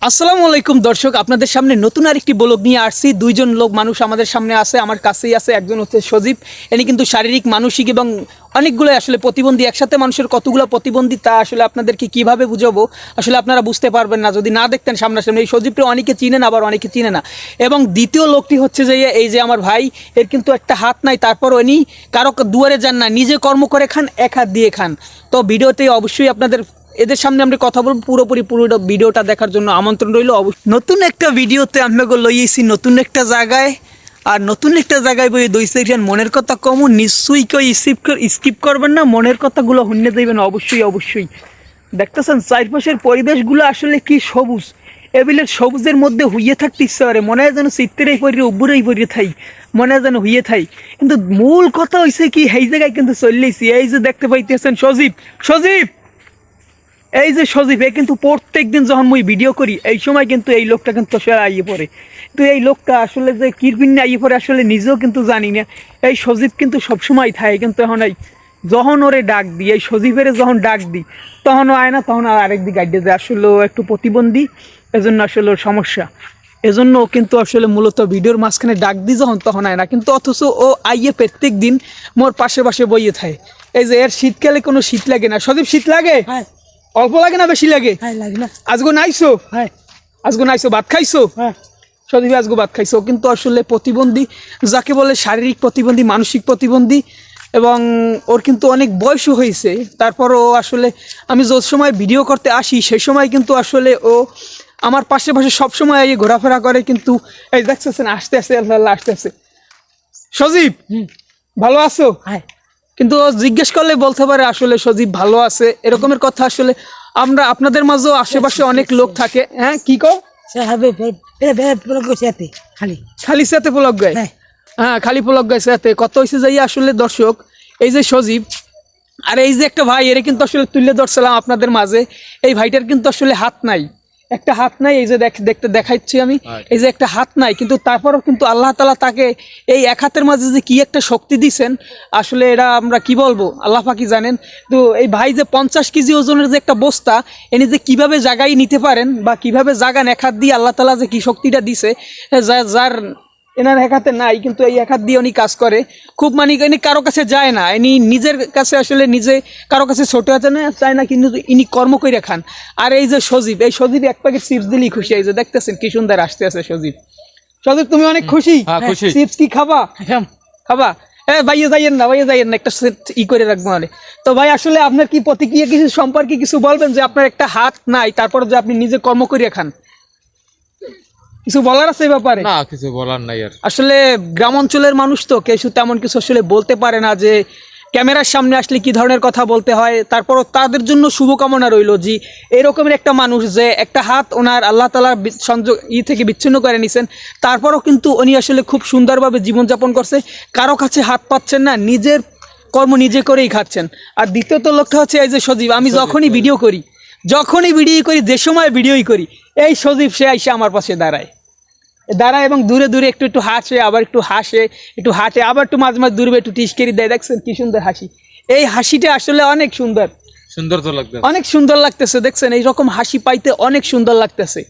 আসসালামু আলাইকুম দর্শক, আপনাদের সামনে নতুন আরেকটি ব্লগ নিয়ে আসছি। দুইজন লোক মানুষ আমাদের সামনে আছে, আমার কাছেই আছে। একজন হচ্ছে সজীব, ইনি কিন্তু শারীরিক, মানসিক এবং অনেকগুলো আসলে প্রতিবন্ধী। একসাথে মানুষের কতগুলো প্রতিবন্ধী তা আসলে আপনাদেরকে কিভাবে বুঝাবো, আসলে আপনারা বুঝতে পারবেন না যদি না দেখতেন সামনাসামনি। এই সজীবকে অনেকে চিনেন, আবার অনেকে চিনে না। এবং দ্বিতীয় লোকটি হচ্ছে যে এই যে আমার ভাই, এর কিন্তু একটা হাত নাই, তারপর উনি কারো দুয়ারে যান না, নিজে কর্ম করে খান, এক হাত দিয়ে খান। তো ভিডিওতে অবশ্যই আপনাদের এদের সামনে আমরা কথা বলবো, পুরো ভিডিওটা দেখার জন্য আমন্ত্রণ রইল। নতুন একটা ভিডিওতে আমরা লইয়েছি নতুন একটা জায়গায়, আর নতুন একটা জায়গায় বই দইছে মনের কথা কমু, নিশ্চয়ই কেউ স্কিপ করবেন না, মনের কথাগুলো হুন্নে দেবেন অবশ্যই। দেখতেছেন চারপাশের পরিবেশগুলো আসলে কি সবুজ, এবিলের সবুজের মধ্যে হুইয়ে থাকতে ইচ্ছা করে, মনে হয় যেন চিত্রেই পড়িয়ে উব্বুরেই পড়িয়ে থাই, মনে হয় যেন হুইয়ে থাই। কিন্তু মূল কথা হয়েছে কি, এই জায়গায় কিন্তু চললেইছি। এই যে দেখতে পাইতেছেন সজীব, এই যে সজীব, এ কিন্তু প্রত্যেক দিন যখন মুই ভিডিও করি এই সময় কিন্তু এই লোকটা কিন্তু আসলে আইয়ে পড়ে। তো এই লোকটা আসলে যে কিরবিন্নে আইয়ে পড়ে আসলে নিজেও কিন্তু জানি না। এই সজীব কিন্তু সবসময় থাকে, কিন্তু এখন এই যখন ওরে ডাক দিই, এই সজীবের যখন ডাক দিই তখনও আয় না, তখন আর আরেক দিক আইডে যায়। আসলে ও একটু প্রতিবন্ধী, এজন্য আসলে ওর সমস্যা, এজন্য ও কিন্তু আসলে মূলত ভিডিওর মাঝখানে ডাক দিই যখন তখন আয় না, কিন্তু অথচ ও আইয়ে প্রত্যেক দিন মোর পাশে বইয়ে থাকে। এই যে এর শীতকালে কোনো শীত লাগে না। সজীব, শীত লাগে? অল্প লাগে না বেশি লাগে? আজগো নাইছো? আজগো নাইছো, ভাত খাইছো? সজীব আজগো ভাত খাইছো। কিন্তু আসলে প্রতিবন্ধী, যাকে বলে শারীরিক প্রতিবন্ধী, মানসিক প্রতিবন্ধী, এবং ওর কিন্তু অনেক বয়সও হয়েছে। তারপরও আসলে আমি যে সময় ভিডিও করতে আসি সেই সময় কিন্তু আসলে ও আমার পাশে সবসময় এই ঘোরাফেরা করে। কিন্তু এই দেখতেছেন আসতে আসতে সজীব ভালো আছো? কিন্তু ও জিজ্ঞেস করলে বলতে পারে আসলে সজীব ভালো আছে, এরকমের কথা। আসলে আমরা আপনাদের মাঝেও আশেপাশে অনেক লোক থাকে। হ্যাঁ, কি কো? খালি সাথে পোলক গায়? হ্যাঁ, খালি পোলক গায় সাথে। কত হয়েছে যাই আসলে দর্শক, এই যে সজীব আর এই যে একটা ভাই, এর কিন্তু আসলে তুলে ধরছিলাম আপনাদের মাঝে। এই ভাইটার কিন্তু আসলে হাত নাই, একটা হাত নাই। এই যে দেখতে দেখাচ্ছি আমি, এই যে একটা হাত নাই, কিন্তু তারপরও কিন্তু আল্লাহ তাআলা তাকে এই এক হাতের মাঝে যে কি একটা শক্তি দিছেন, আসলে এটা আমরা কি বলবো, আল্লাহ পাকই জানেন। তো এই ভাই যে 50 কেজি ওজনের যে একটা বস্তা এনে যে কিভাবে জাগাই নিতে পারেন বা কিভাবে জাগান, এক হাত দিয়ে আল্লাহ তাআলা যে কি শক্তিটা দিছে, যার এনার এক হাতে নাই, কিন্তু এই এক হাত দিয়ে উনি কাজ করে। খুব ইনি কারো কাছে যায় না, ইনি নিজের কাছে আসলে নিজে কারো কাছে ছোট আছে না চায় না, কিন্তু ইনি কর্ম করে খান। আর এই যে সজীব, এই সজীব এক প্যাকেট চিপস দিলেই খুশি। এই যে দেখতেছেন কি সুন্দর আসতে আছে সজীব। তুমি অনেক খুশি? চিপস কি খাবা? খাবা? ভাইয়া যাইয়েন না একটা করে রাখবো মানে। তো ভাই আসলে আপনার কি প্রতিক্রিয়া, কিছু সম্পর্কে কিছু বলবেন, যে আপনার একটা হাত নাই তারপর যে আপনি নিজে কর্ম করে খান? কিছু বলার আছে এই ব্যাপারে? না, কিছু বলার নাই। আর আসলে গ্রাম অঞ্চলের মানুষ তো কিছু তেমন কিছু আসলে বলতে পারে না, যে ক্যামেরার সামনে আসলে কি ধরনের কথা বলতে হয়। তারপরও তাদের জন্য শুভকামনা রইল, যে এরকমের একটা মানুষ, যে একটা হাত ওনার আল্লাহ তাআলা সংযোগ থেকে বিচ্ছিন্ন করে নিছেন, তারপরও কিন্তু উনি আসলে খুব সুন্দরভাবে জীবনযাপন করছে, কারো কাছে হাত পাচ্ছেন না, নিজের কর্ম নিজে করেই খাচ্ছেন। আর দ্বিতীয়ত লোকটা হচ্ছে এই যে সজীব। আমি যখনই ভিডিও করি, যে সময় ভিডিওই করি, এই সজীব সে আইসা আমার পাশে দাঁড়ায় এবং দূরে একটু হাসে, আবার একটু হাঁটে, আবার একটু মাঝে দূরে একটু টিস্কেরি দেয়। দেখছেন কি সুন্দর হাসি, এই হাসিটা আসলে অনেক সুন্দর, সুন্দর তো লাগবে, অনেক সুন্দর লাগতেছে। দেখছেন এইরকম হাসি পাইতে অনেক সুন্দর লাগতেছে।